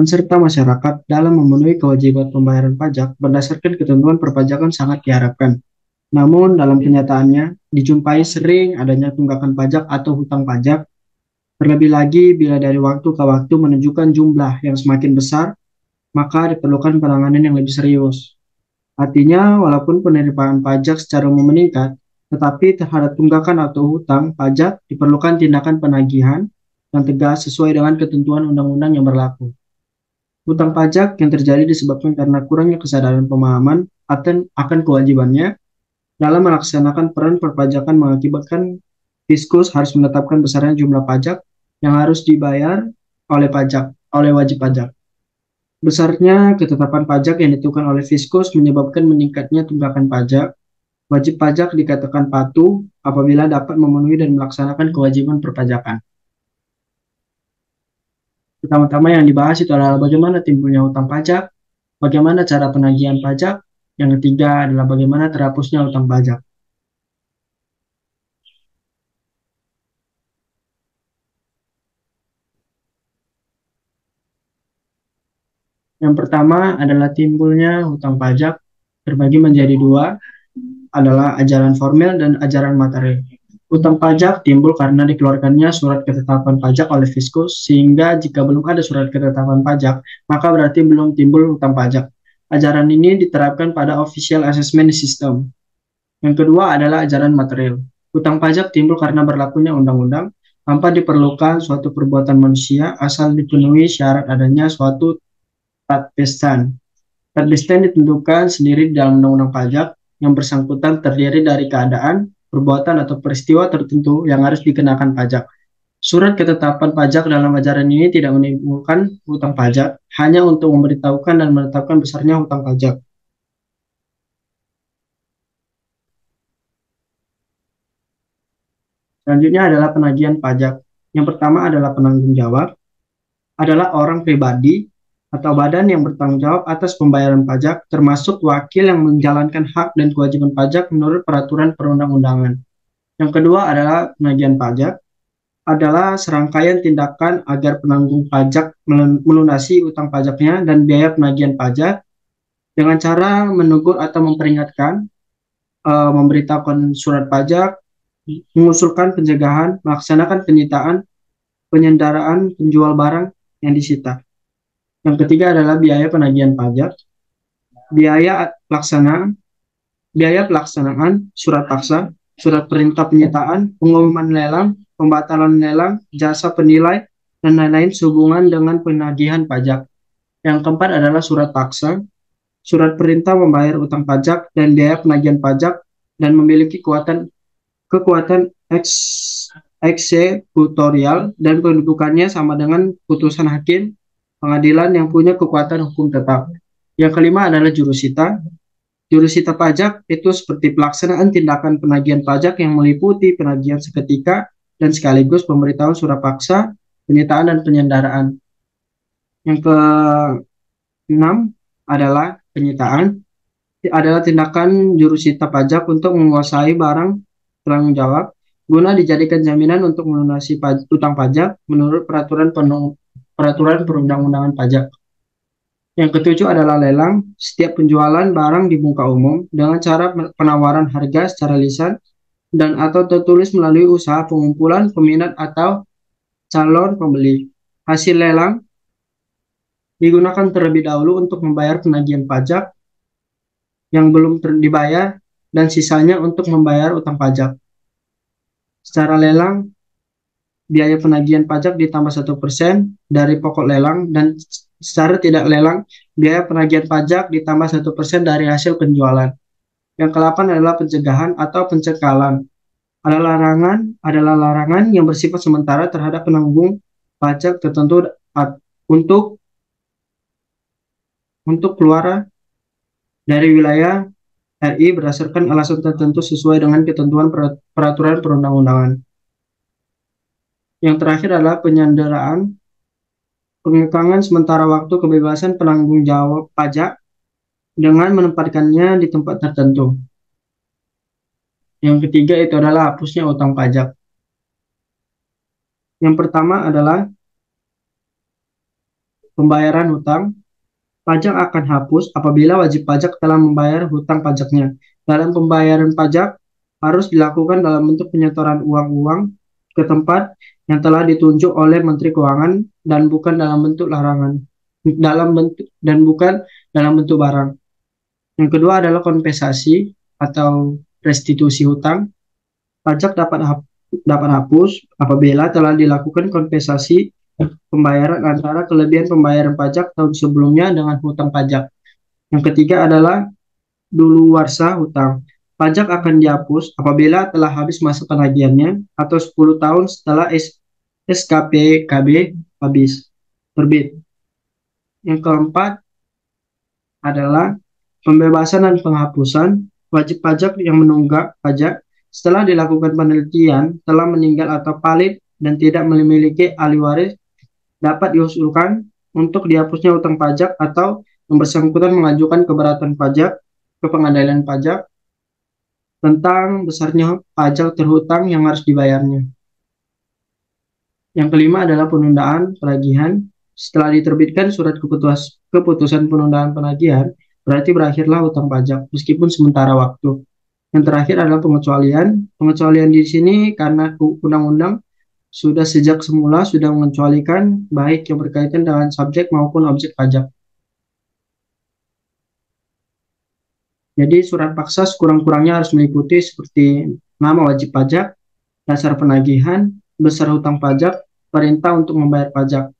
serta masyarakat dalam memenuhi kewajiban pembayaran pajak berdasarkan ketentuan perpajakan sangat diharapkan. Namun, dalam kenyataannya, dijumpai sering adanya tunggakan pajak atau hutang pajak, terlebih lagi bila dari waktu ke waktu menunjukkan jumlah yang semakin besar, maka diperlukan penanganan yang lebih serius. Artinya, walaupun penerimaan pajak secara umum meningkat, tetapi terhadap tunggakan atau hutang pajak diperlukan tindakan penagihan yang tegas sesuai dengan ketentuan undang-undang yang berlaku. Hutang pajak yang terjadi disebabkan karena kurangnya kesadaran pemahaman akan kewajibannya dalam melaksanakan peran perpajakan mengakibatkan fiskus harus menetapkan besarnya jumlah pajak yang harus dibayar oleh wajib pajak. Besarnya ketetapan pajak yang ditentukan oleh fiskus menyebabkan meningkatnya tunggakan pajak. Wajib pajak dikatakan patuh apabila dapat memenuhi dan melaksanakan kewajiban perpajakan. Pertama-tama yang dibahas itu adalah bagaimana timbulnya hutang pajak, bagaimana cara penagihan pajak, yang ketiga adalah bagaimana terhapusnya hutang pajak. Yang pertama adalah timbulnya hutang pajak terbagi menjadi dua, adalah ajaran formel dan ajaran materi. Hutang pajak timbul karena dikeluarkannya surat ketetapan pajak oleh fiskus, sehingga jika belum ada surat ketetapan pajak, maka berarti belum timbul hutang pajak. Ajaran ini diterapkan pada official assessment system. Yang kedua adalah ajaran material. Hutang pajak timbul karena berlakunya undang-undang tanpa diperlukan suatu perbuatan manusia asal dipenuhi syarat adanya suatu tatbestand. Tatbestand ditentukan sendiri di dalam undang-undang pajak yang bersangkutan terdiri dari keadaan, perbuatan atau peristiwa tertentu yang harus dikenakan pajak. Surat ketetapan pajak dalam ajaran ini tidak menimbulkan hutang pajak, hanya untuk memberitahukan dan menetapkan besarnya hutang pajak. Selanjutnya adalah penagihan pajak. Yang pertama adalah penanggung jawab, adalah orang pribadi atau badan yang bertanggung jawab atas pembayaran pajak, termasuk wakil yang menjalankan hak dan kewajiban pajak menurut peraturan perundang-undangan. Yang kedua adalah penagihan pajak, adalah serangkaian tindakan agar penanggung pajak melunasi utang pajaknya dan biaya penagihan pajak dengan cara menegur atau memperingatkan, memberitahukan surat pajak, mengusulkan pencegahan, melaksanakan penyitaan, penyandaraan penjual barang yang disita. Yang ketiga adalah biaya penagihan pajak, biaya pelaksanaan, surat paksa, surat perintah penyitaan, pengumuman lelang, pembatalan lelang, jasa penilai, dan lain-lain sehubungan dengan penagihan pajak. Yang keempat adalah surat paksa, surat perintah membayar utang pajak dan biaya penagihan pajak dan memiliki kekuatan eksekutorial dan kedudukannya sama dengan putusan hakim pengadilan yang punya kekuatan hukum tetap. Yang kelima adalah jurusita. Jurusita pajak itu seperti pelaksanaan tindakan penagihan pajak yang meliputi penagihan seketika dan sekaligus pemberitahuan surat paksa, penyitaan, dan penyandaraan. Yang keenam adalah penyitaan, adalah tindakan jurusita pajak untuk menguasai barang tanggung jawab guna dijadikan jaminan untuk melunasi utang pajak menurut peraturan perundang-undangan pajak. Yang ketujuh adalah lelang. Setiap penjualan barang di muka umum dengan cara penawaran harga secara lisan dan atau tertulis melalui usaha pengumpulan peminat atau calon pembeli. Hasil lelang digunakan terlebih dahulu untuk membayar penagihan pajak yang belum dibayar dan sisanya untuk membayar utang pajak. Secara lelang, biaya penagihan pajak ditambah 1% dari pokok lelang, dan secara tidak lelang, biaya penagihan pajak ditambah 1% dari hasil penjualan. Yang ke-8 adalah pencegahan atau pencekalan. Adalah larangan yang bersifat sementara terhadap penanggung pajak tertentu untuk keluar dari wilayah RI berdasarkan alasan tertentu sesuai dengan ketentuan peraturan perundang-undangan. Yang terakhir adalah penyanderaan, pengekangan sementara waktu kebebasan penanggung jawab pajak dengan menempatkannya di tempat tertentu. Yang ketiga itu adalah hapusnya utang pajak. Yang pertama adalah Pembayaran hutang. Pajak akan hapus apabila wajib pajak telah membayar hutang pajaknya. Dalam pembayaran pajak harus dilakukan dalam bentuk penyetoran uang-uang ke tempat yang telah ditunjuk oleh Menteri Keuangan dan bukan dalam bentuk larangan, bukan dalam bentuk barang. Yang kedua adalah kompensasi atau restitusi hutang. Pajak dapat hapus apabila telah dilakukan kompensasi pembayaran antara kelebihan pembayaran pajak tahun sebelumnya dengan hutang pajak. Yang ketiga adalah duluwarsa hutang. Pajak akan dihapus apabila telah habis masa penagihannya atau 10 tahun setelah SKPKB terbit. Yang keempat adalah pembebasan dan penghapusan. Wajib pajak yang menunggak pajak setelah dilakukan penelitian telah meninggal atau palit dan tidak memiliki ahli waris dapat diusulkan untuk dihapusnya utang pajak atau yang bersangkutan mengajukan keberatan pajak ke pengadilan pajak tentang besarnya pajak terhutang yang harus dibayarnya. Yang kelima adalah penundaan penagihan. Setelah diterbitkan surat keputusan penundaan penagihan, berarti berakhirlah hutang pajak meskipun sementara waktu. Yang terakhir adalah pengecualian. Pengecualian di sini karena undang-undang sejak semula sudah mengecualikan baik yang berkaitan dengan subjek maupun objek pajak. Jadi surat paksa sekurang-kurangnya harus meliputi seperti nama wajib pajak, dasar penagihan, besar hutang pajak, perintah untuk membayar pajak.